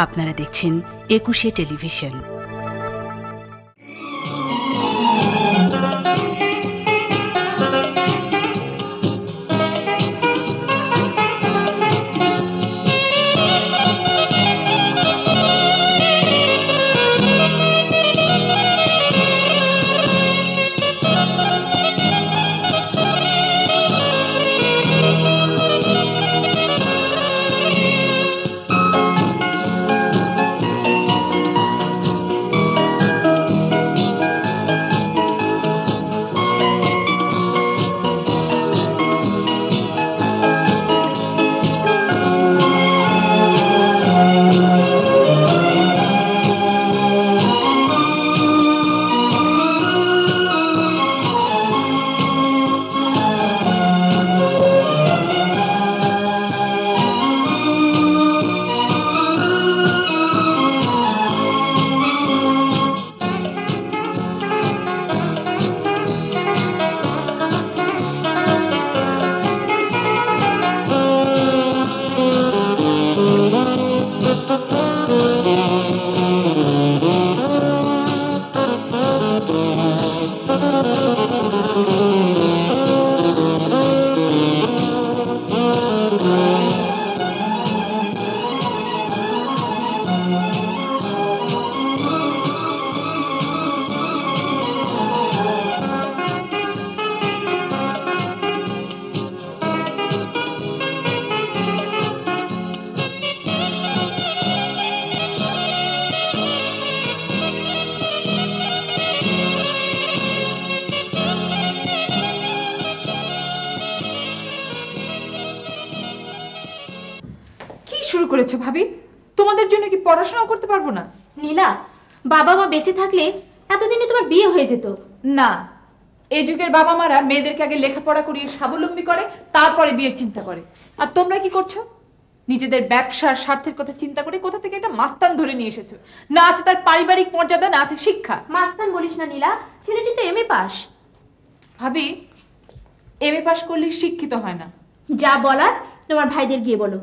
আপনারা দেখছেন একুশে টেলিভিশন। শুরু করেছো ভাবি? তোমাদের জন্য কি পড়াশোনা করতে পারবো না? নীলা, বাবা মা বেঁচে থাকলে এতদিনে তোমার বিয়ে হয়ে যেত। না, এই যুগের বাবা মারা মেয়েদেরকে আগে লেখাপড়া করিয়ে স্বাবলম্বী করে, তারপরে বিয়ের চিন্তা করে। আর তোমরা কি করছো? নিজেদের ব্যবসার স্বার্থের কথা চিন্তা করে কোথা থেকে একটা মাস্তান ধরে নিয়ে এসেছো। না আছে তার পারিবারিক মর্যাদা, না আছে শিক্ষা। মাস্তান বলিস না নীলা, ছেলেটি তো এমএ পাস। ভাবি, এমএ পাস করলে শিক্ষিত হয় না। যা বলার তোমার ভাইদের গিয়ে বলো।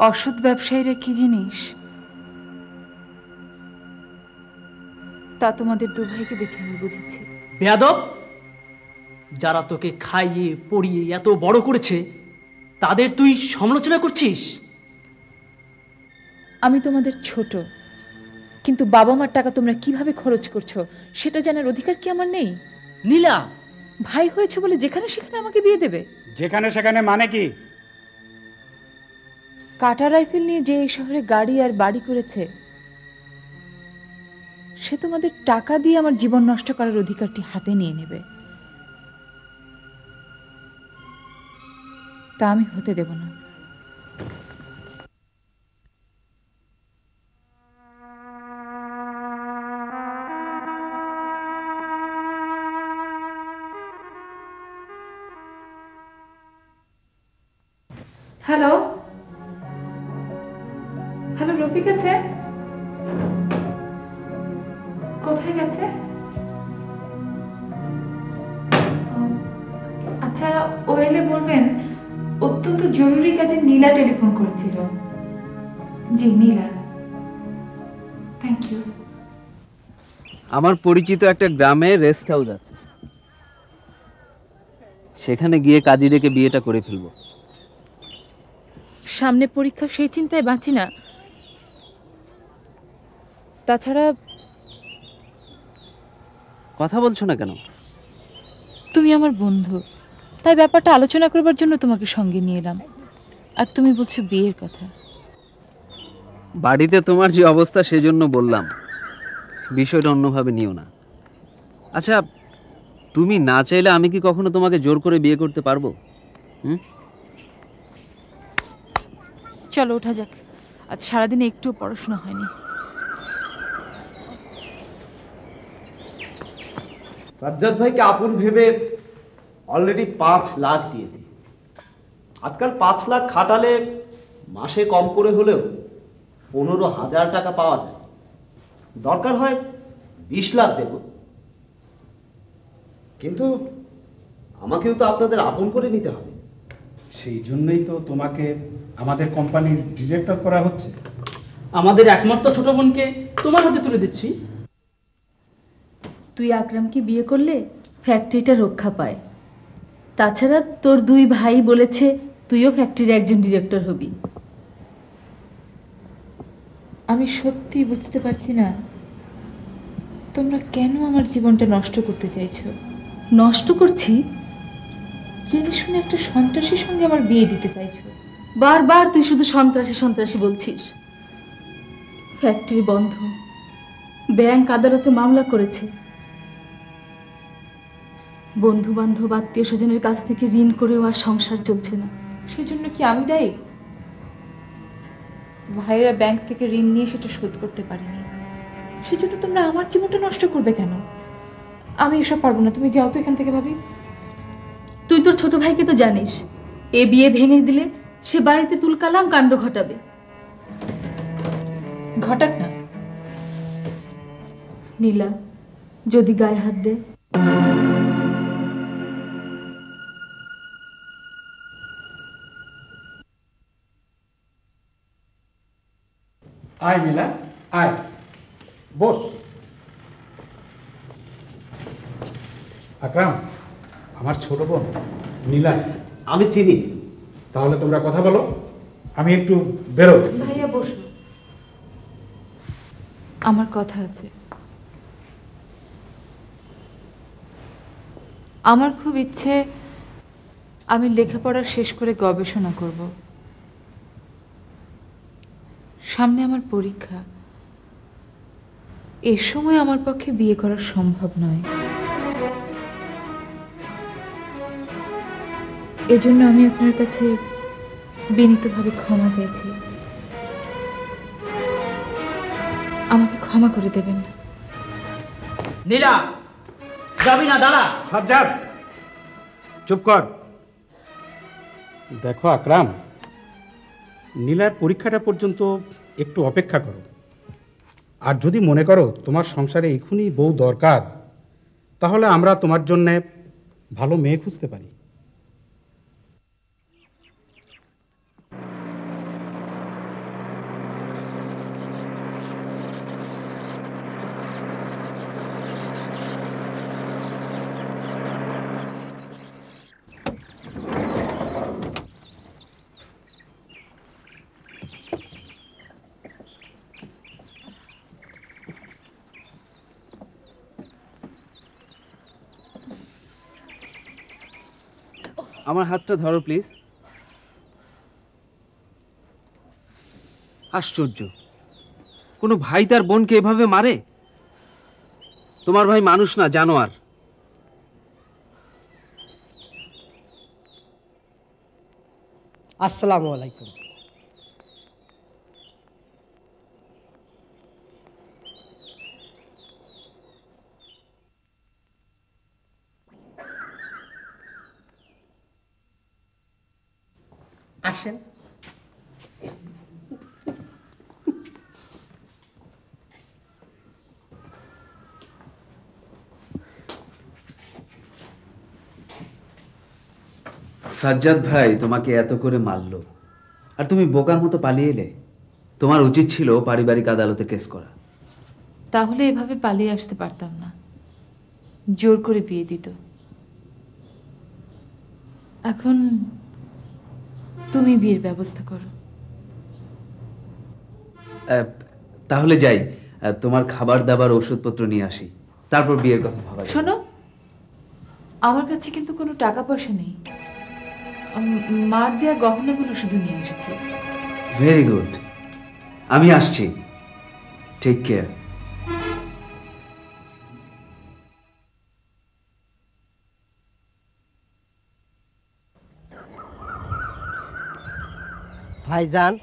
অসৎ ব্যবসায়ীরা কি জিনিস তা তোমাদের দু ভাইকে দেখে আমি বুঝেছি। বেয়াদব, যারা তোকে খাইয়ে পড়িয়ে এত বড় করেছে তাদের তুই সমালোচনা করছিস? আমি তোমাদের ছোট, কিন্তু বাবা মার টাকা তোমরা কিভাবে খরচ করছো সেটা জানার অধিকার কি আমার নেই? নীলা, ভাই হয়েছে বলে যেখানে সেখানে আমাকে বিয়ে দেবে? যেখানে সেখানে মানে কি? কাটা রাইফেল নিয়ে যে এই শহরে গাড়ি আর বাড়ি করেছে সে তোমাদের টাকা দিয়ে আমার জীবন নষ্ট করার অধিকারটি হাতে নিয়ে নেবে, তা আমি হতে দেব না। হ্যালো হ্যালো, রফিক আছে? কোথায় গেছে? আচ্ছা, ও এলে বলবেন অত্যন্ত জরুরি কাজে নীলা টেলিফোন করেছিল। জি, নীলা। Thank you. আমার পরিচিত একটা গ্রামে রেস্ট হাউস আছে, সেখানে গিয়ে কাজী ডেকে বিয়েটা করে ফেলবো। সামনে পরীক্ষা, সেই চিন্তায় বাঁচি না। তাছাড়া কথা বলছো না কেন? তুমি আমার বন্ধু, তাই ব্যাপারটা আলোচনা করবার জন্য তোমাকে সঙ্গে নিয়ে এলাম। আর তুমি বলছো বিয়ের কথা। বাড়িতে তোমার যে অবস্থা সেজন্য বললাম, বিষয়টা অন্যভাবে নিও না। আচ্ছা, তুমি না চাইলে আমি কি কখনো তোমাকে জোর করে বিয়ে করতে পারবো? চলো ওঠা যাক, আজ সারাদিনে একটু পড়াশোনা হয়নি। সাজ্জাদ ভাইকে আপন ভেবে অলরেডি 5 লাখ দিয়েছি। আজকাল 5 লাখ খাটালে মাসে কম করে হলেও 15,000 টাকা পাওয়া যায়। দরকার হয় 20 লাখ দেব, কিন্তু আমাকেও তো আপনাদের আপন করে নিতে হবে। সেই জন্যই তো তোমাকে আমাদের কোম্পানির ডিরেক্টর করা হচ্ছে। আমাদের একমাত্র ছোট বোনকে তোমার হাতে তুলে দিচ্ছি। তুই আকরামকে বিয়ে করলে ফ্যাক্টরিটা রক্ষা পায়। তাছাড়া তোর দুই ভাই বলেছে তুইও ফ্যাক্টরির একজন ডিরেক্টর হবি। আমি সত্যি বুঝতে পারছি না তোমরা কেন আমার জীবনটা নষ্ট করতে চাইছো। নষ্ট করছি? জেনে শুনে একটা সন্ত্রাসীর সঙ্গে আমার বিয়ে দিতে চাইছো। বারবার তুই শুধু সন্ত্রাসী সন্ত্রাসী বলছিস। ফ্যাক্টরি বন্ধ, ব্যাংক আদালতে মামলা করেছে, বন্ধু বান্ধব আত্মীয় স্বজনের কাছ থেকে ঋণ করেও আর সংসার চলছে না। সেজন্য কি আমি দায়ী? ভাইয়েরা ব্যাংক থেকে ঋণ নিয়ে সেটা শোধ করতে পারেনি, সেজন্য তোমরা আমার জীবনটা নষ্ট করবে কেন? আমি এসব পারবো না, তুমি যাও তো এখান থেকে ভাবি। তুই তোর ছোট ভাইকে তো জানিস, এ বিয়ে ভেঙে দিলে সে বাড়িতে তুলকালাম কাণ্ড ঘটাবে। ঘটাক না। নীলা যদি গায়ে হাত দেয়? আয় নীলা, আয়, বস। আকরাম আমার ছোট বোন নীলা। আমি চিনি। তাহলে তোমরা কথা বলো, আমি একটু বেরো। ভাইয়া বসো, আমার কথা আছে। আমার খুব ইচ্ছে আমি লেখাপড়া শেষ করে গবেষণা করব। সামনে আমার পরীক্ষা, এ সময় আমার পক্ষে বিয়ে করা সম্ভব নয়। এজন্য আমি আপনার কাছে বিনীতভাবে ক্ষমা চাইছি, আমাকে ক্ষমা করে দেবেন। নীলা, যাবি না, দাঁড়া। সাজ্জাদ, চুপ কর। দেখো আকরাম, নীলার পরীক্ষাটা পর্যন্ত একটু অপেক্ষা করো। আর যদি মনে করো তোমার সংসারে এখনই বউ দরকার, তাহলে আমরা তোমার জন্যে ভালো মেয়ে খুঁজতে পারি। আমার হাতটা ধরো প্লিজ। আশ্চর্য, কোনো ভাই তার বোনকে এভাবে মারে? তোমার ভাই মানুষ না, জানোয়ার। আসসালামু আলাইকুম। আসেন। সাজ্জাদ ভাই তোমাকে এত করে মারলো আর তুমি বোকার মতো পালিয়ে এলে। তোমার উচিত ছিল পারিবারিক আদালতে কেস করা। তাহলে এভাবে পালিয়ে আসতে পারতাম না, জোর করে বিয়ে দিত। এখন তুমি বিয়ের ব্যবস্থা করো। তাহলে যাই, তোমার খাবার দাবার ওষুধপত্র নিয়ে আসি, তারপর বিয়ের কথা ভাবা যাবে। শোনো, আমার কাছে কিন্তু কোনো টাকা পয়সা নেই, মার দেওয়া গহনাগুলো শুধু নিয়ে এসেছি। ভেরি গুড, আমি আসছি। Take care. ভাইজান,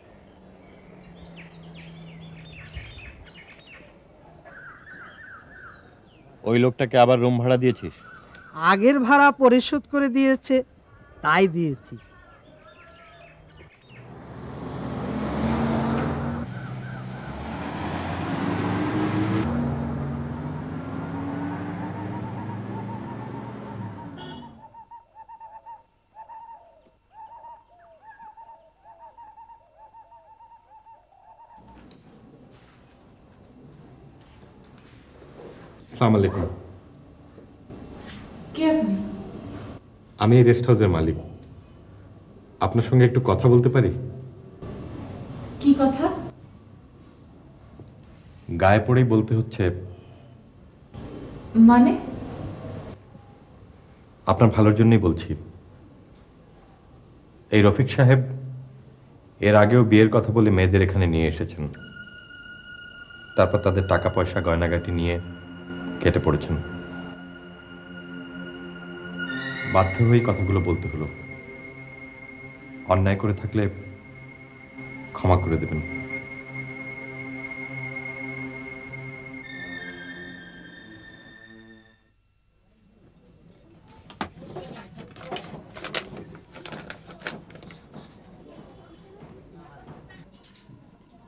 ওই লোকটাকে আবার রুম ভাড়া দিয়েছিস? আগের ভাড়া পরিশোধ করে দিয়েছে, তাই দিয়েছি। আসসালামু আলাইকুম। কে আপনি? আমি এই রেস্ট হাউসের মালিক। আপনার সঙ্গে একটু কথা বলতে পারি? কি কথা? গায়ে পড়েই বলতে হচ্ছে। মানে? আপনার ভালোর জন্যই বলছি। এই রফিক সাহেব এর আগেও বিয়ের কথা বলে মেয়েদের এখানে নিয়ে এসেছেন, তারপর তাদের টাকা পয়সা গয়নাগাটি নিয়ে কেটে পড়েছেন। বাধ্য হয়েই কথাগুলো বলতে হলো। অন্যায় করে থাকলে ক্ষমা করে দেবেন।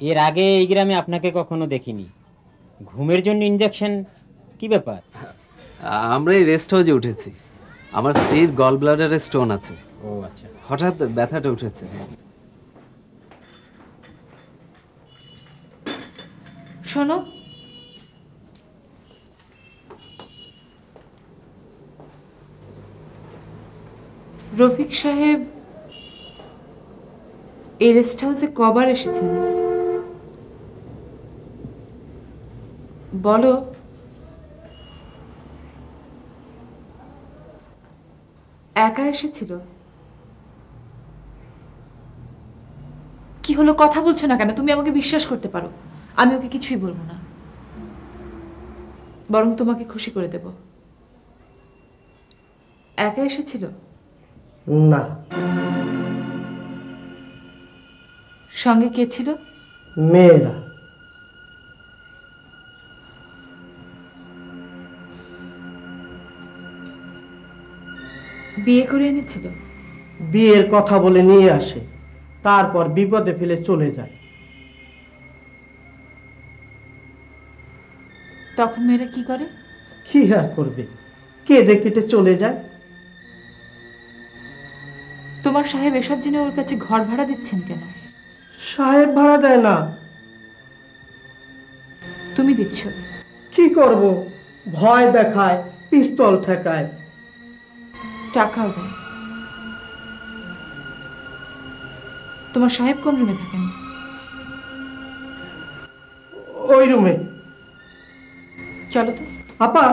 এর আগে এই গ্রামে আপনাকে কখনো দেখিনি। ঘুমের জন্য ইনজেকশন, কি ব্যাপার? আমরা এই রেস্ট হাউসে উঠেছি। আমার স্ত্রীর গল ব্লাডারে স্টোন আছে। ও আচ্ছা। হঠাৎ ব্যথাটা উঠেছে। শোনো, রফিক সাহেব এই রেস্ট হাউসে কবার এসেছেন বলো? একা এসেছিল? কি হলো, কথা বলছো না কেন? তুমি আমাকে বিশ্বাস করতে পারো, আমি ওকে কিছুই বলবো না, বরং তোমাকে খুশি করে দেব। একা এসেছিল? না, সঙ্গে কে ছিল? মেয়েরা। বিয়ে করে এনেছিল? বিয়ের কথা বলে নিয়ে আসে, তারপর বিপদে ফেলে চলে যায়। তখন মেয়েরা কি করে? কি আর করবে, কেঁদে কেটে চলে যায়। তোমার সাহেব এসব জেনে ওর কাছে ঘর ভাড়া দিচ্ছেন কেন? সাহেব ভাড়া দেয় না। তুমি দিচ্ছ? কি করব, ভয় দেখায়, পিস্তল ঠেকায়। টাকাও দেয়? তোমার সাহেব কোন রুমে থাকেন? ওই রুমে। চলো তো। আপা,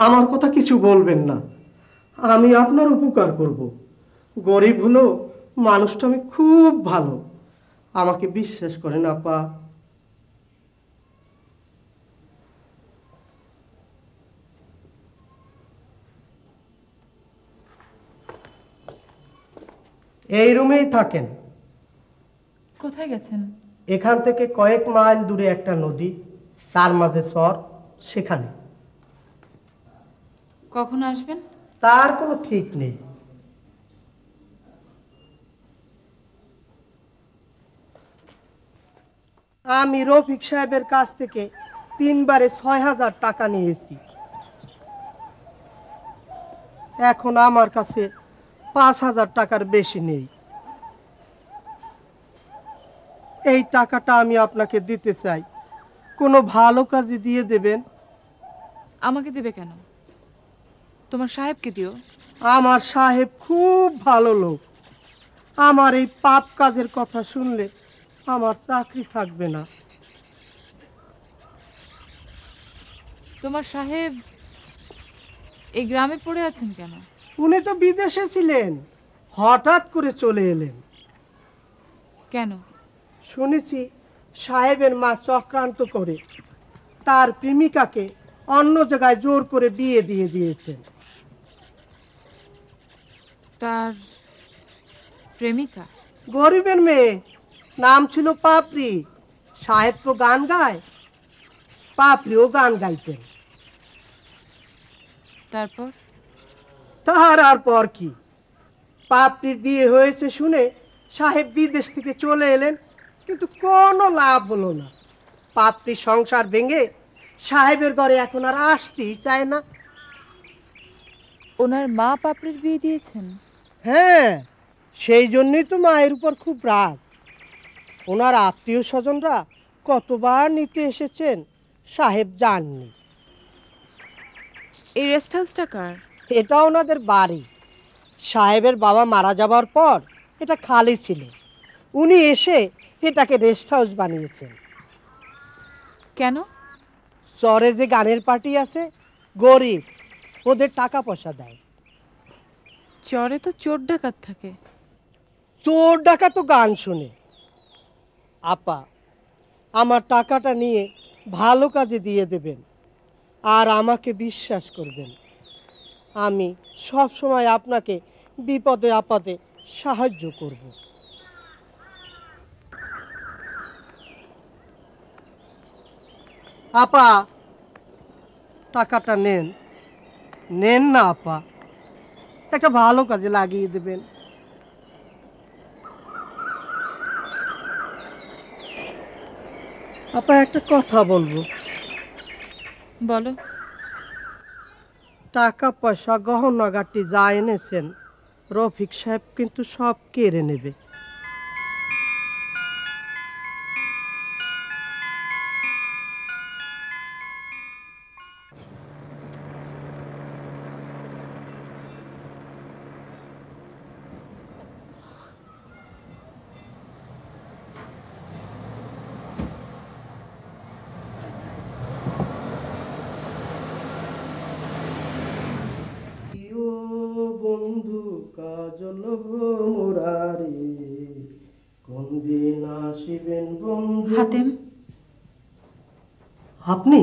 আমার কথা কিছু বলবেন না, আমি আপনার উপকার করব। গরিব হলো মানুষটা আমি খুব ভালো, আমাকে বিশ্বাস করেন আপা। এই রুমেই থাকেন। কোথায় গেছেন? এখান থেকে কয়েক মাইল দূরে একটা নদী, তার মাঝে চর, সেখানে। কখন আসবেন? তার কোনো ঠিক নেই। আমি রফিক সাহেবের কাছ থেকে 3 বারে 6,000 টাকা নিয়েছি। এখন আমার কাছে 5,000 টাকার বেশি নেই। এই টাকাটা আমি আপনাকে দিতে চাই, কোনো ভালো কাজে দিয়ে দেবেন। আমাকে দেবে কেন? তোমার সাহেবকে দিও। আমার সাহেব খুব ভালো লোক, আমার এই পাপ কাজের কথা শুনলে আমার চাকরি থাকবে না। তোমার সাহেব এই গ্রামে পড়ে আছেন কেন? উনি তো বিদেশে ছিলেন, হঠাৎ করে চলে এলেন। কেন? শুনেছি সাহেবের মা চক্রান্ত করে তার প্রেমিকাকে অন্য জায়গায় জোর করে বিয়ে দিয়ে দিয়েছেন। তার প্রেমিকা? গরিবের মেয়ে, নাম ছিল পাপড়ি। সাহেব তো গান গায়, পাপড়িও গান গাইতেন। তারপর? তার আর পর কি, পাপড়ির বিয়ে হয়েছে শুনে সাহেব বিদেশ থেকে চলে এলেন, কিন্তু কোনো লাভ হলো না। পাপড়ির সংসার ভেঙে সাহেবের ঘরে এখন আর আসতেই চায় না। ওনার মা পাপড়ির বিয়ে দিয়েছেন? হ্যাঁ, সেই জন্যই তো মায়ের উপর খুব রাগ। ওনার আত্মীয় স্বজনরা কতবার নিতে এসেছেন, সাহেব যাননি। এই রেস্ট হাউসটা কার? এটা ওনাদের বাড়ি। সাহেবের বাবা মারা যাবার পর এটা খালি ছিল, উনি এসে এটাকে রেস্ট হাউস বানিয়েছেন। কেন? চরে যে গানের পার্টি আছে, গরিব, ওদের টাকা পয়সা দেয়। চরে তো চোর ডাকাত থাকে। চোর ডাকাত তো গান শুনে। আপা, আমার টাকাটা নিয়ে ভালো কাজে দিয়ে দেবেন, আর আমাকে বিশ্বাস করবেন। আমি সব সময় আপনাকে বিপদে আপদে সাহায্য করব। আপা, টাকাটা নেন। নেন না আপা, একটা ভালো কাজে লাগিয়ে দেবেন। আপা, একটা কথা বলবো। বলো। টাকা পয়সা গহনাগাটি যা এনেছেন রফিক সাহেব কিন্তু সব কেড়ে নেবে। বন্ধু কাজল মোরারি কোন দিন আসিবেন বন্ধু। হাতেম, আপনি?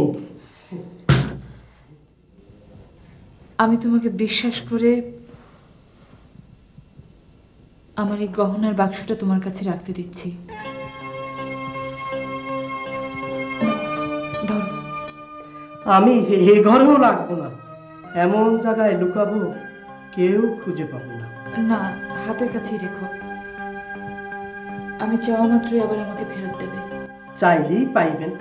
আমি তোমাকে বিশ্বাস করে আমার এই গহনার বাক্সটা তোমার কাছে রাখতে দিচ্ছি। ধরো। আমি এ ঘরেও রাখবো না, এমন জায়গায় লুকাবো কেউ খুঁজে পাবো না। না, হাতের কাছেই রেখো। আমি চাওয়া মাত্রই আবার আমাকে ফেরত দেবে। চাইলেই পাইবেন।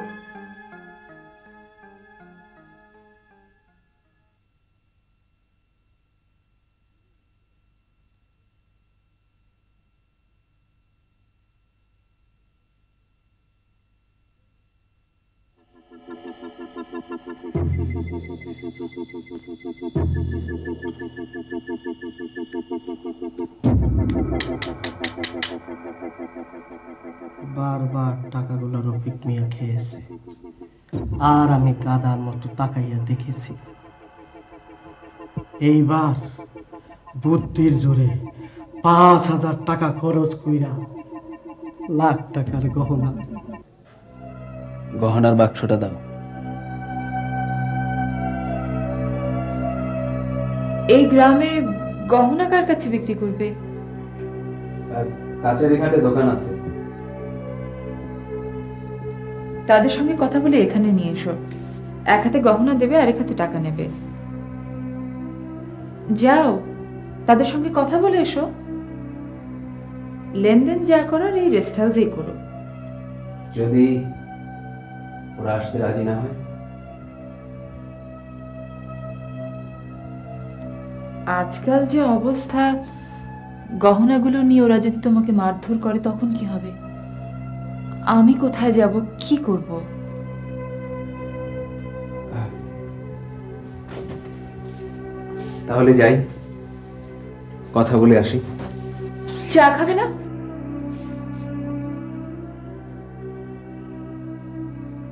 বারবার টাকাগুলো রফিক মিয়া খেয়েছে, আর আমি গাদার মতো তাকাইয়া দেখেছি। এইবার বুদ্ধির জোরে ৫,০০০ টাকা খরচ কইরা লাখ টাকার গহনা। গহনার বাক্সটা দাও। এই গ্রামে গহনা কার কাছে বিক্রি করবে? কাছের এখানে দোকান আছে, তাদের সঙ্গে কথা বলে এখানে নিয়ে এসো। এক হাতে গহনা দেবে, আর এক হাতে টাকা নেবে। যাও, তাদের সঙ্গে কথা বলে এসো। লেনদেন যা করার এই রেস্ট হাউসেই করো। যদি ওরা আসতে রাজি না হয়? আজকাল যে অবস্থা, গহনাগুলো নিয়ে ওরা যদি তোমাকে মারধর করে তখন কি হবে? আমি কোথায় যাব, কি করব? তাহলে যাই, কথা বলে আসি। চা খাবে না?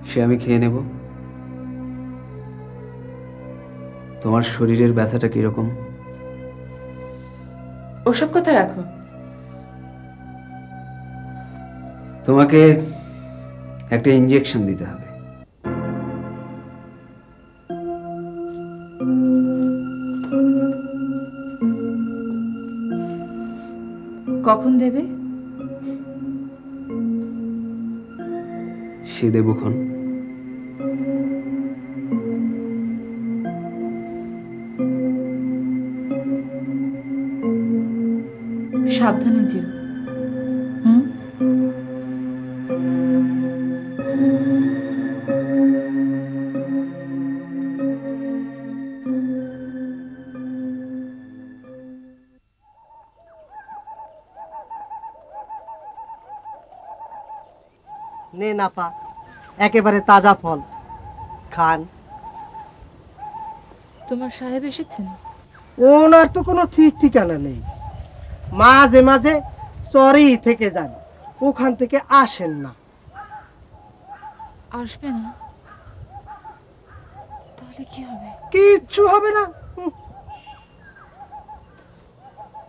সে আমি খেয়ে নেব। তোমার শরীরের ব্যথাটা কিরকম? ওসব কথা রাখো। তোমাকে একটা ইনজেকশন দিতে হবে। কখন দেবে? সে দেবক্ষণ। সাবধানে যেও। হুম? নে না পা, একেবারে তাজা ফল। খান। তোমার সাহেব এসেছেন? ওনার তো কোনো ঠিক ঠিকানা নেই, মাঝে মাঝে চরেই থেকে যান, ওখান থেকে আসেন না। আসবে না? তাহলে কি হবে? কিচ্ছু হবে না।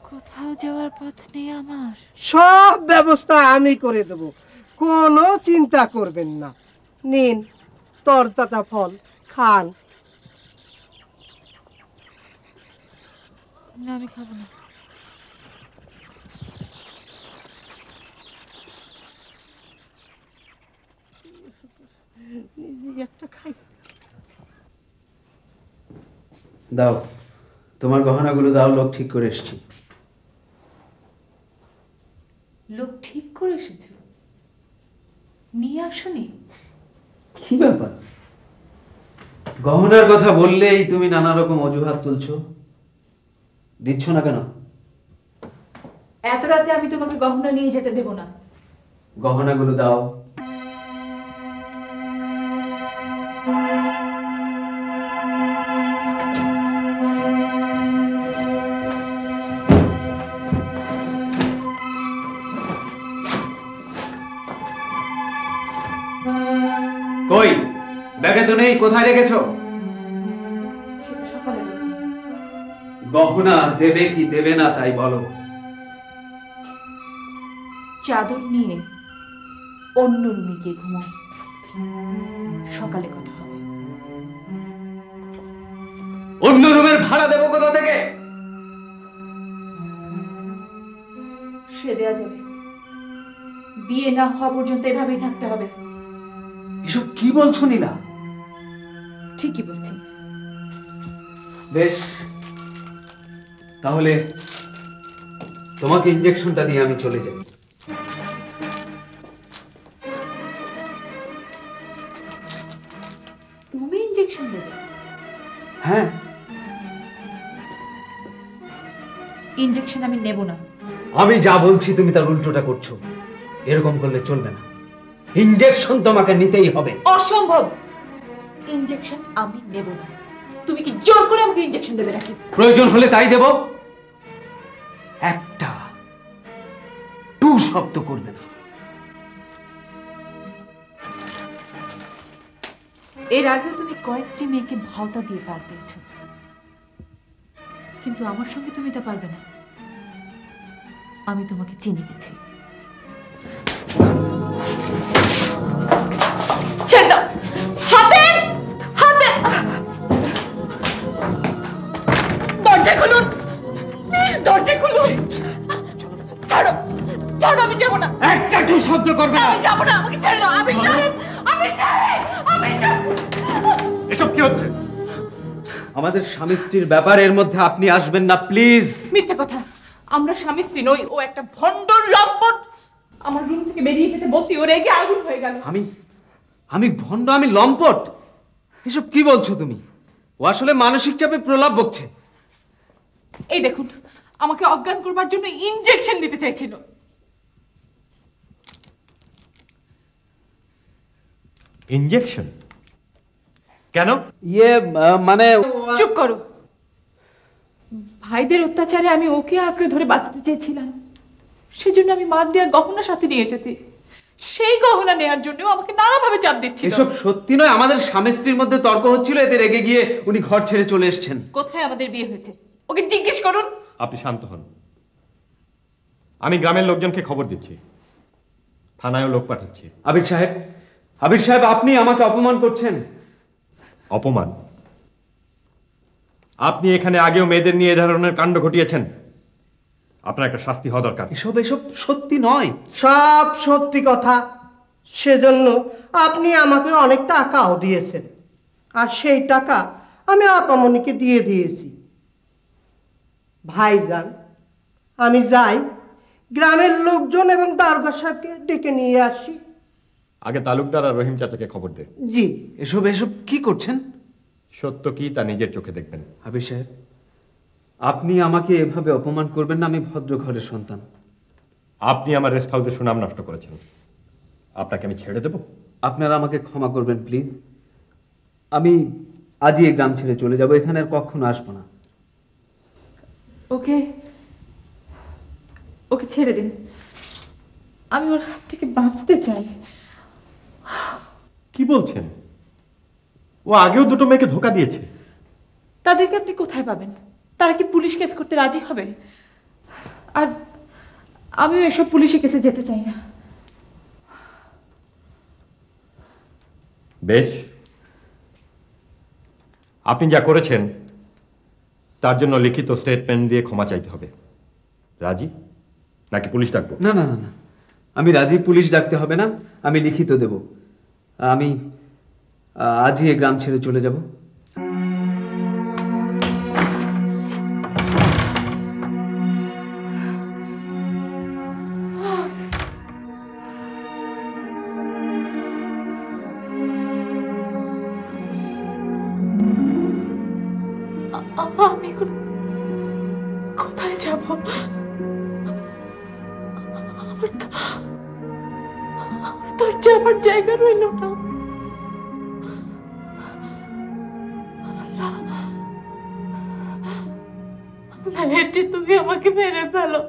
কোথাও যাওয়ার পথ নেই আমার? সব ব্যবস্থা আমি করে দেব, কোনো চিন্তা করবেন না। নিন তরতাজা ফল খান। না, আমি খাবো না। একটা খাই। দাও, তোমার গহনাগুলো দাও, লোক ঠিক করে এসছি। লোক ঠিক করে এসেছো? নিয়ে আসনি? কি ব্যাপার, গহনার কথা বললেই তুমি নানা রকম অজুহাত তুলছো, দিচ্ছ না কেন? এত রাতে আমি তোমাকে গহনা নিয়ে যেতে দেব না। গহনাগুলো দাও। কই, ব্যাগে তো নেই, কোথায় রেখেছো? গহনা দেবে কি দেবে না তাই বলো। চাদর নিয়ে অন্য রুমে গিয়ে ঘুমাও, সকালে কথা হবে। অন্য রুমের ভাড়া দেবো কোথা থেকে? সে দেয়া যাবে, বিয়ে না হওয়া পর্যন্ত এভাবেই থাকতে হবে। এসব কি বলছো নীলা? ঠিকই বলছি। বেশ, তাহলে তোমাকে ইনজেকশনটা দিয়ে আমি চলে যাই। তুমি ইনজেকশন দেবে? হ্যাঁ। ইনজেকশন আমি নেব না। আমি যা বলছি তুমি তার উল্টোটা করছো, এরকম করলে চলবে না। ইনজেকশন তোমাকে নিতেই হবে। অসম্ভব, ইনজেকশন আমি নেব না। তুমি কি জোর করে আমাকে ইনজেকশন দেবে নাকি? প্রয়োজন হলে তাই দেব, একটা টু শব্দ করবে না। এর আগে তুমি কয়েকটি মেয়েকে ভাওতা দিয়ে পার পেয়েছো, কিন্তু আমার সঙ্গে তুমি তা পারবে না। আমি তোমাকে চিনে গেছি। ছেড়ে দাও, হাতে হাতে। দরজা খুলুন, দরজা খুলুন। ছাড়ো ছাড়ো, আমি যাবো না। একটা টু শব্দ করবে না। আমি যাবো না, আমাকে ছেড়ে দাও। আমি সাহেব, আমি সাহেব, আমি সাহেব। এসব কি হচ্ছে? আমাদের স্বামী স্ত্রীর ব্যাপার, এর মধ্যে আপনি আসবেন না প্লিজ। মিথ্যা কথা, আমরা স্বামী স্ত্রী নই। ও একটা ভণ্ডর লম্পট। আমার রুম থেকে বেরিয়ে যেতে বলতে ও রেগে আগুন হয়ে গেল। আমি ভণ্ড, আমি লম্পট? এসব কি বলছো তুমি? ও আসলে মানসিক চাপে প্রলাপ বকছে। এই দেখুন, আমাকে অজ্ঞান করবার জন্য ইনজেকশন দিতে চাইছিল। ইনজেকশন কেন? মানে চুপ করো। ভাইদের অত্যাচারে আমি ওকে আঁকড়ে ধরে বাঁচাতে চেয়েছিলাম, সেজন্য আমি মার দেওয়া গহনা সাথে নিয়ে এসেছি। সেই গহনা নেয়ার জন্য আমাকে নানাভাবে চাপ দিচ্ছিল। এসব সত্যি নয়, আমাদের স্বামী স্ত্রীর মধ্যে তর্ক হচ্ছিল, এতে রেগে গিয়ে উনি ঘর ছেড়ে চলে এসেছেন। কোথায় আমাদের বিয়ে হয়েছে ওকে জিজ্ঞেস করুন। আপনি শান্ত হন, আমি গ্রামের লোকজনকে খবর দিচ্ছি, থানায়ও লোক পাঠাচ্ছি। আবির সাহেব, আপনি আমাকে অপমান করছেন। অপমান? আপনি এখানে আগেও মেয়েদের নিয়ে এ ধরনের কাণ্ড ঘটিয়েছেন, আপনার একটা শাস্তি হওয়া দরকার। এসব সত্যি নয়। সব সত্যি কথা। সেজন্য আপনি আমাকে অনেক টাকাও দিয়েছেন, আর সেই টাকা আমি আপামনিকে দিয়ে দিয়েছি। ভাইজান, আমি যাই, গ্রামের লোকজন এবং দারোগা সাহেবকে ডেকে নিয়ে আসি। আগে তালুকদার আর রহিম চাচাকে খবর দে। জি। এসব কি করছেন? সত্য কি তা নিজের চোখে দেখবেন। আবির সাহেব, আপনি আমাকে এভাবে অপমান করবেন না। আমি ভদ্র ঘরের সন্তান। আপনি আমার রেস্ট হাউসের সুনাম নষ্ট করেছেন, আপনাকে আমি ছেড়ে দেব? আপনারা আমাকে ক্ষমা করবেন প্লিজ। আমি আজই এই গ্রাম ছেড়ে চলে যাব, এখানে আর কখনো আসবো না। ওকে ওকে ছেড়ে দিন, আমি ওর হাত থেকে বাঁচতে চাই। কি বলছেন? ও আগেও দুটো মেয়েকে ধোকা দিয়েছে। তাদেরকে আপনি কোথায় পাবেন? তারা কি পুলিশ কেস করতে রাজি হবে? আর আমিও এসব পুলিশি কেসে যেতে চাই না। বেশ, আপনি যা করেছেন তার জন্য লিখিত স্টেটমেন্ট দিয়ে ক্ষমা চাইতে হবে। রাজি নাকি পুলিশ ডাকবো? না না না না, আমি রাজি, পুলিশ ডাকতে হবে না, আমি লিখিত দেব। আমি আজই এই গ্রাম ছেড়ে চলে যাব। আমি এখন কোথায় যাব? আমার তো যাবার জায়গা রইল না। এর যে তুমি আমাকে মেরে ফেলো।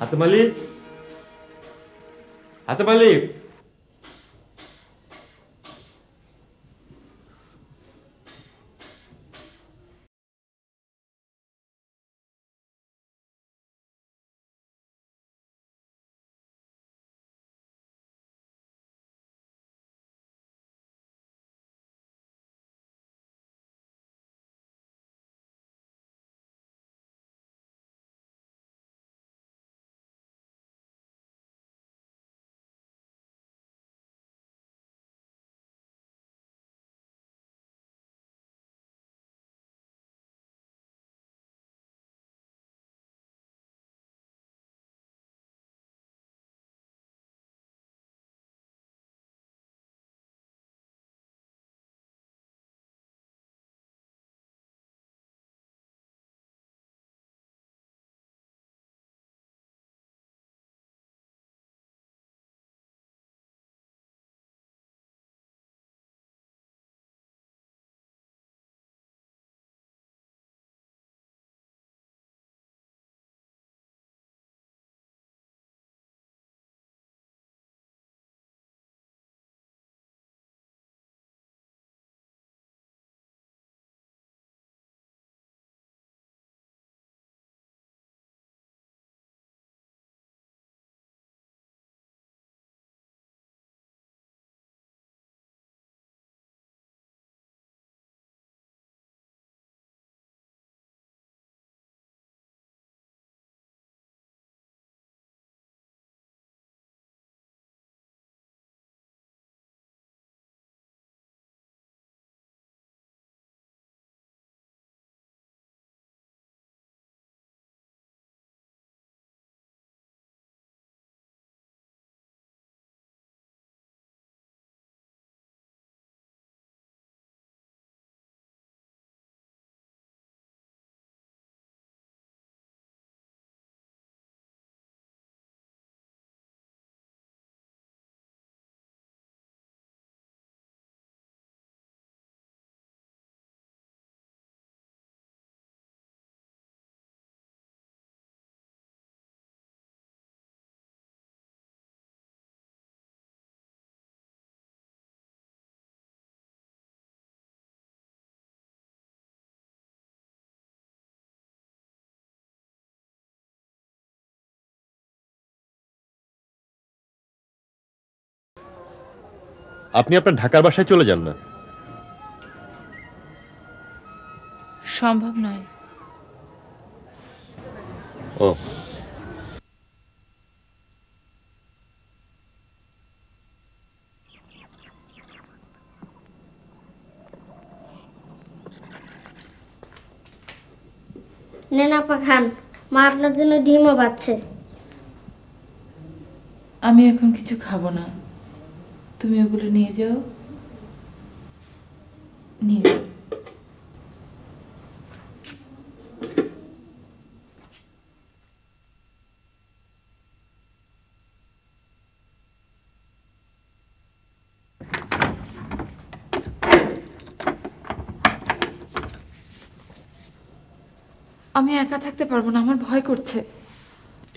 হাতেম আলী, হাতেম আলী, আপনি আপনার ঢাকার বাসায় চলে যান না। সম্ভব নয়। ও, নেন আপা খান, মা আপনার জন্য ডিমও বাচ্ছে। আমি এখন কিছু খাবো না, তুমি ওগুলো নিয়ে যাও, নিয়ে যাও। আমি একা থাকতে পারবো না, আমার ভয় করছে।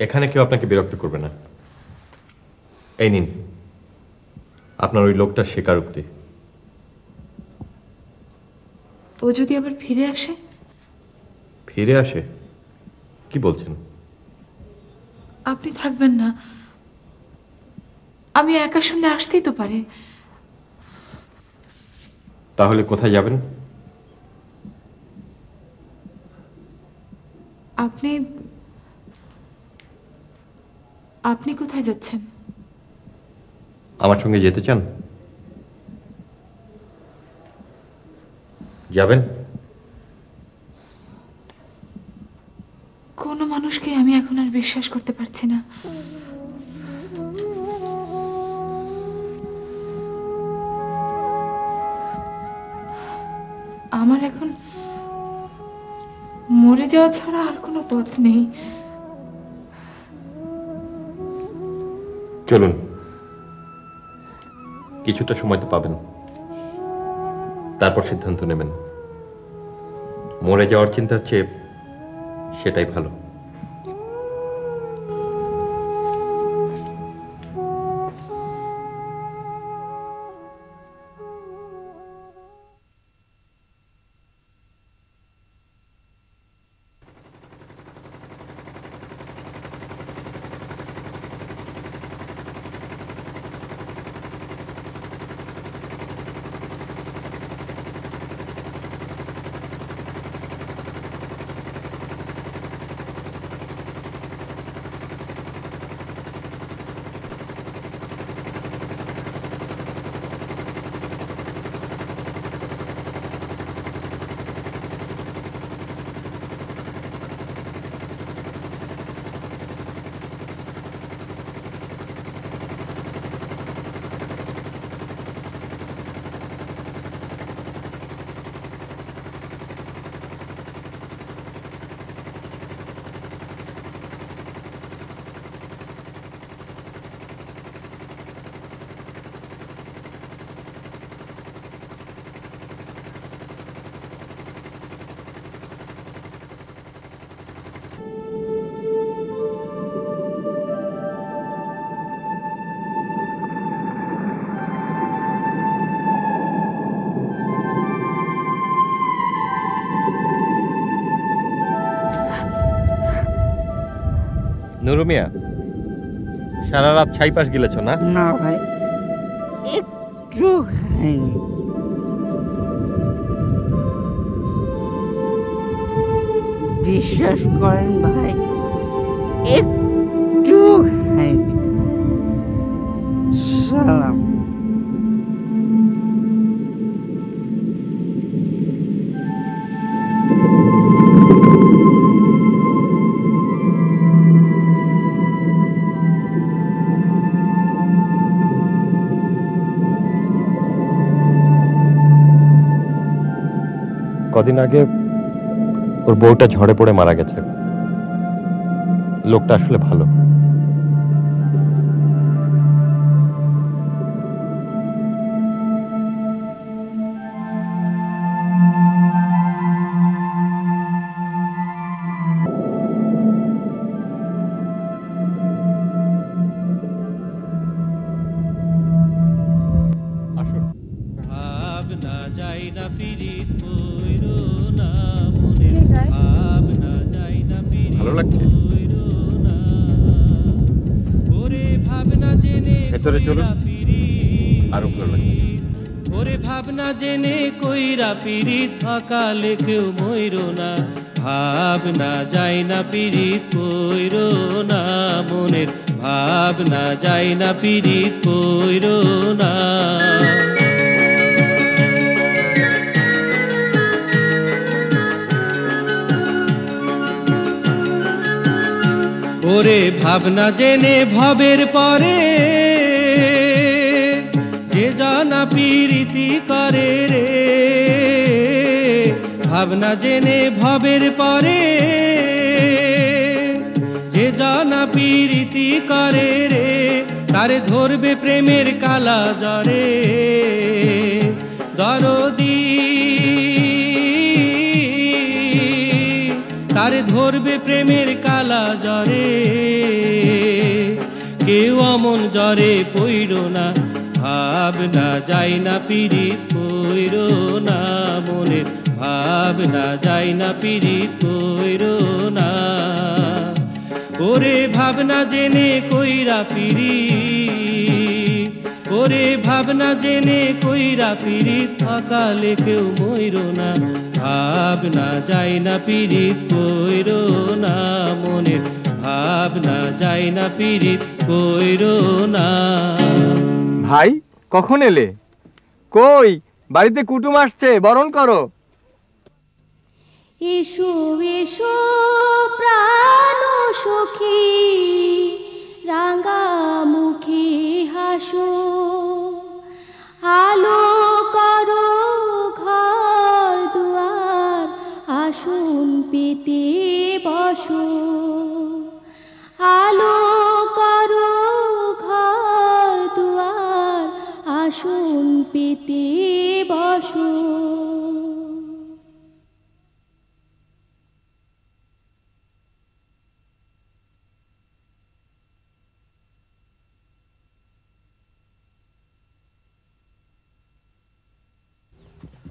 এখানে কেউ আপনাকে বিরক্ত করবে না। এই নিন আপনার ওই লোকটার স্বীকারোক্তি। ও যদি আবার ফিরে আসে? ফিরে আসে? কি বলছেন? আপনি থাকবেন না, আমি একা শুনে আসতেই তো পারে। তাহলে কোথায় যাবেন? আপনি আপনি কোথায় যাচ্ছেন? আমার সঙ্গে যেতে চান? যাবেন? কোনো মানুষকে আমি এখন আর বিশ্বাস করতে পারছি না। আমার এখন মরে যাওয়া ছাড়া আর কোনো পথ নেই। চলুন, কিছুটা সময় তো পাবেন, তারপর সিদ্ধান্ত নেবেন। মরে যাওয়ার চিন্তার চেয়ে সেটাই ভালো। নুরু মিয়া, সারা রাত ছাইপাশ গিলেছ না? না ভাই, একটু খাইনি। বিশ্বাস করেন ভাই, একটু খাইনি। সালাম। কদিন আগে ওর বউটা ঝড়ে পড়ে মারা গেছে। লোকটা আসলে ভালো। ভালো লাগছে? ভেতরে চলুন, আরো ভালো লাগবে। ওরে ভাবনা জেনে কইরা পিরিত অকালে কেউ মইরো না, ভাবনা যায় না পিরিত কইরো না মনের, ভাবনা যায় না পিরিত কইরো না। ওরে ভাবনা জেনে ভবের পরে যে জানা প্রীতি করে রে, ভাবনা জেনে ভবের পরে যে জানা প্রীতি করে রে, তারে ধরবে প্রেমের কালা জ্বরে দরদি, তারে ধরবে প্রেমের কালা জ্বরে। কেউ অমন জ্বরে পইর না, ভাবনা যাই না পীড়িত কইর না, মনের ভাবনা যাই না পীড়িত কইর না। ওরে ভাবনা জেনে কইরা পীড়িত, ওরে ভাবনা জেনে কইরা পীড়িত, অকালে কেউ মইর না, ভাবনা যাই না পীড়িত কইর না, মনের ভাবনা যাই না পীড়িত কইর না। ভাই কখন এলে? কই বাড়িতে কুটুম আসছে, বরণ করো। এসো এসো প্রাণ সখী, রাঙা মুখে হাসো, আলো করো ঘর দুয়ার, আসন পেতে বসো, আলো করো ঘর দুয়ার, আসন পেতে বসো।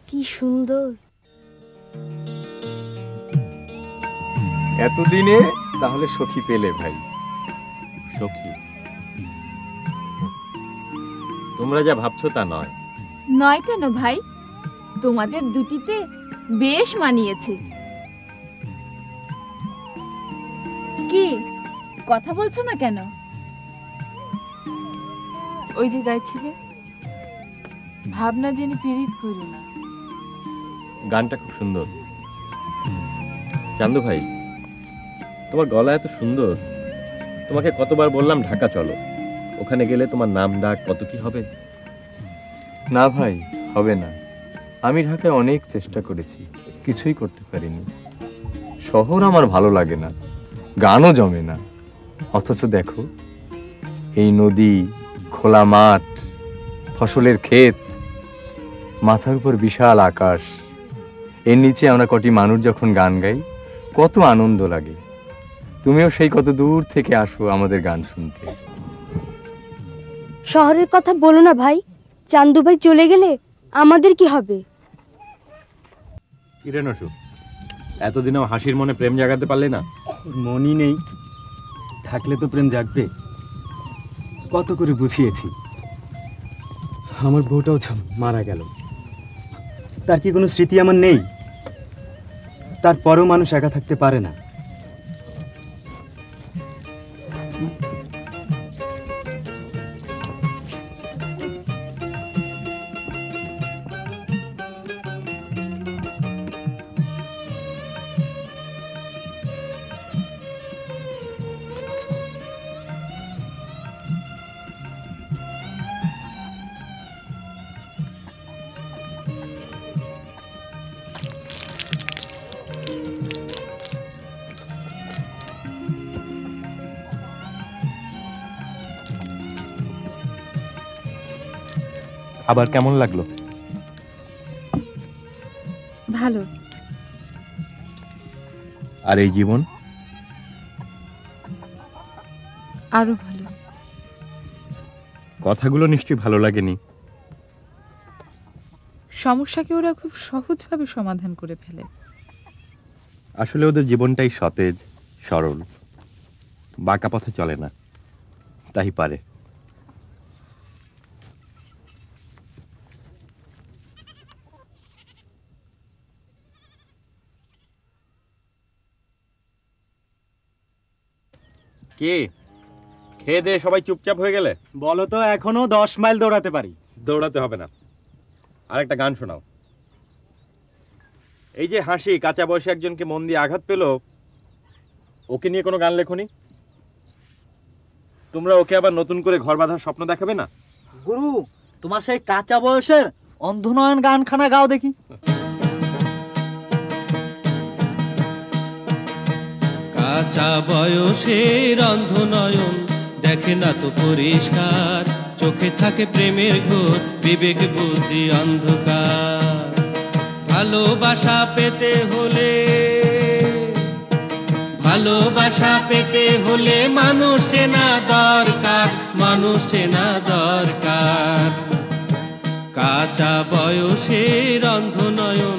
কি সুন্দর। এতদিনে তাহলে সখী পেলে ভাই? সখী? তোমরা যা ভাবছো তা নয়। নয় কেন ভাই? তোমাদের দুটিতে বেশ মানিয়েছে। কি কথা বলছো না কেন? ওই যে গাইছিলে, ভাবনা জেনে পীড়িত কইর না। গানটা খুব সুন্দর। চান্দু ভাই, তোমার গলা এত সুন্দর, তোমাকে কতবার বললাম ঢাকা চলো, ওখানে গেলে তোমার নাম ডাক কত কি হবে। না ভাই, হবে না। আমি ঢাকায় অনেক চেষ্টা করেছি, কিছুই করতে পারিনি। শহর আমার ভালো লাগে না, গানও জমে না। অথচ দেখো, এই নদী, খোলা মাঠ, ফসলের ক্ষেত, মাথার উপর বিশাল আকাশ, এর নিচে আমরা কটি মানুষ যখন গান গাই, কত আনন্দ লাগে। তুমিও সেই কত দূর থেকে আসো আমাদের গান শুনতে। শহরের কথা বলো না ভাই, চান্দু ভাই চলে গেলে আমাদের কি হবে? কিরে নসু, এতদিনেও হাসির মনে প্রেম জাগাতে পারলে না? মনই নেই, থাকলে তো প্রেম জাগবে। কত করে বুঝিয়েছি, আমার বউটাও মারা গেল, তার কি কোনো স্মৃতি আমার নেই? তারপরেও মানুষ একা থাকতে পারে না। আবার কেমন লাগলো? ভালো। আর এই জীবন? আরো ভালো। কথাগুলো নিশ্চয়ই ভালো লাগেনি। সমস্যাকে ওরা খুব সহজভাবে সমাধান করে ফেলে। আসলে ওদের জীবনটাই সতেজ, সরল, বাঁকা পথে চলে না, তাই পারে। কে খেয়ে দিয়ে সবাই চুপচাপ হয়ে গেলে? বলো তো, এখনো 10 মাইল দৌড়াতে পারি। দৌড়াতে হবে না, আরেকটা গান শোনাও। এই যে হাসি কাঁচা বয়সে একজনকে মন দিয়ে আঘাত পেল, ওকে নিয়ে কোনো গান লেখনি? তোমরা ওকে আবার নতুন করে ঘর বাঁধার স্বপ্ন দেখাবে না? গুরু, তোমার সেই কাঁচা বয়সের অন্ধনয়ন গানখানা গাও দেখি। কাঁচা বয়সের অন্ধনয়ন দেখে না তো পরিষ্কার, চোখে থাকে প্রেমের ঘোর, বিবেক বুদ্ধি অন্ধকার। ভালোবাসা পেতে হলে, ভালোবাসা পেতে হলে মানুষ চেনা দরকার, মানুষ চেনা দরকার। কাঁচা বয়সের অন্ধনয়ন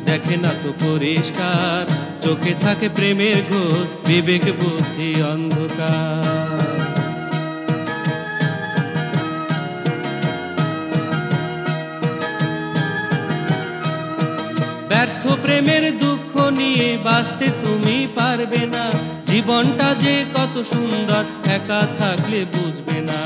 দেখে না তো পরিষ্কার, চোখে থাকে প্রেমের ঘোর, বিবেক বুদ্ধি অন্ধকার। ব্যর্থ প্রেমের দুঃখ নিয়ে বাঁচতে তুমি পারবে না, জীবনটা যে কত সুন্দর একা থাকলে বুঝবে না।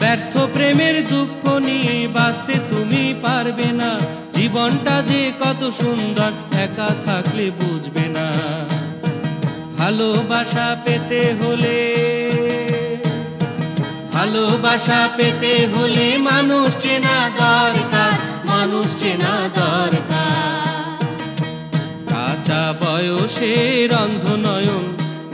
ব্যর্থ প্রেমের দুঃখ নিয়ে বাঁচতে তুমি পারবে না, জীবনটা যে কত সুন্দর একা থাকলে বুঝবে না। ভালোবাসা পেতে হলে, ভালোবাসা পেতে হলে মানুষ চেনা দরকার, মানুষ চেনা দরকার। কাঁচা বয়সের অন্ধনয়ন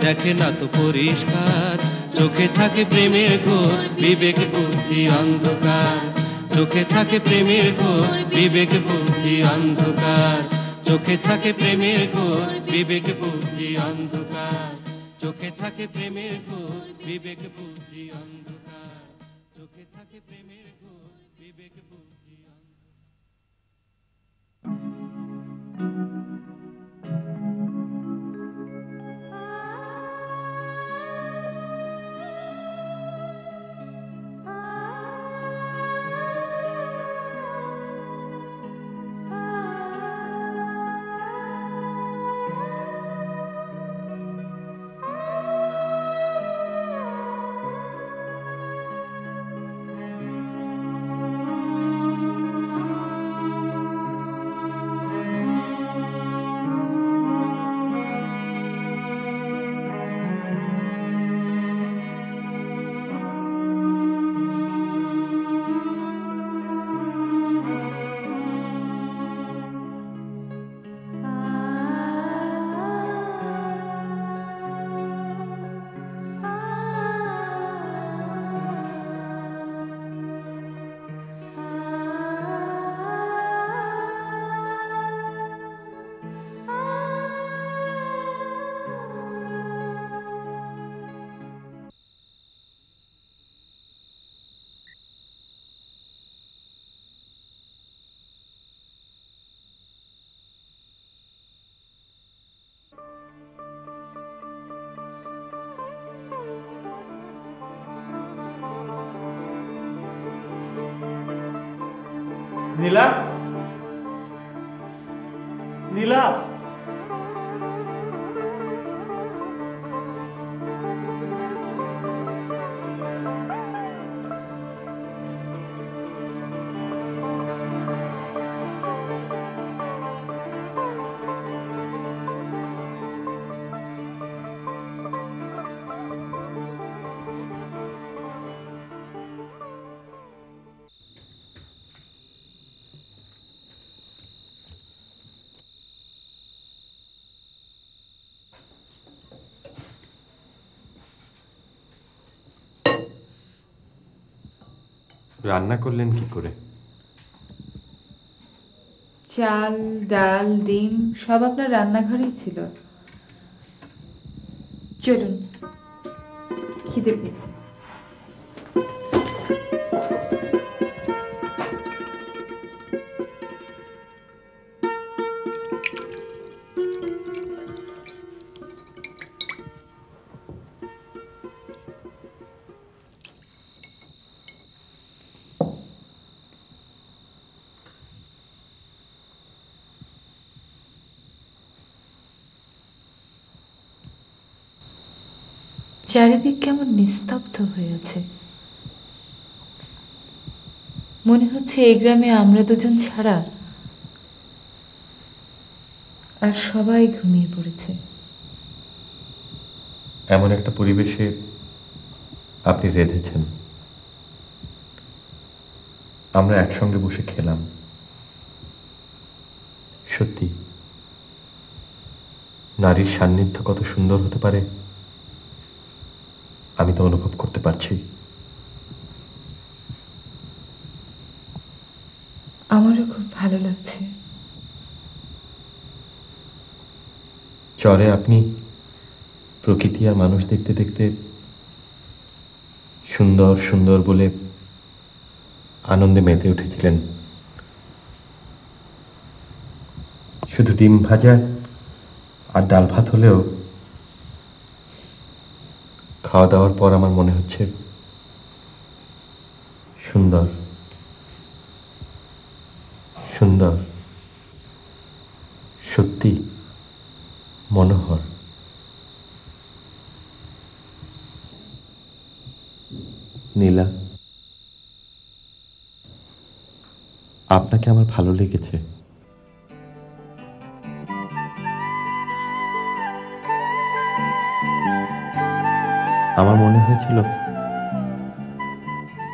দেখে না তো পরিষ্কার, চোখে থাকে প্রেমের ঘোর, বিবেক বুদ্ধি অন্ধকার। চোখে থাকে প্রেমের ঘোর, বিবেক বুদ্ধি অন্ধকার। চোখে থাকে প্রেমের ঘোর, বিবেক বুদ্ধি অন্ধকার। চোখে থাকে প্রেমের ঘোর, বিবেক বুদ্ধি অন্ধকার। চোখে থাকে প্রেমের ঘোর, বিবেক বুদ্ধি নীলা, নীলা, রান্না করলেন কি করে? চাল, ডাল, ডিম সব আপনার রান্নাঘরেই ছিল। চলুন, খিদে পেয়েছে। চারিদিক কেমন নিস্তব্ধ হয়ে আছে। মনে হচ্ছে এই গ্রামে আমরা দুজন ছাড়া আর সবাই ঘুমিয়ে পড়েছে। এমন একটা পরিবেশে আপনি রেঁধেছেন, আমরা একসঙ্গে বসে খেলাম। সত্যি নারীর সান্নিধ্য কত সুন্দর হতে পারে আমি তো অনুভব করতে পারছি। আমারও খুব ভালো লাগছে। চরে আপনি প্রকৃতি আর মানুষ দেখতে দেখতে সুন্দর সুন্দর বলে আনন্দে মেতে উঠেছিলেন। শুধু ডিম ভাজা আর ডাল ভাত হলেও খাওয়া দাওয়ার পর আমার মনে হচ্ছে সুন্দর সুন্দর, সত্যি মনোহর। নীলা, আপনাকে আমার ভালো লেগেছে। আমার মনে হয়েছিল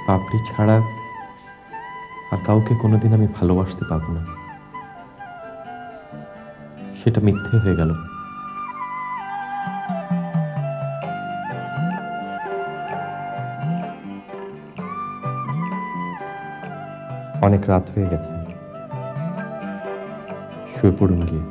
পাপড়ি ছাড়া আর কাউকে কোনোদিন আমি ভালোবাসতে পারবো না, সেটা মিথ্যে হয়ে গেল। অনেক রাত হয়ে গেছে, শুয়ে পড়ুন গিয়ে।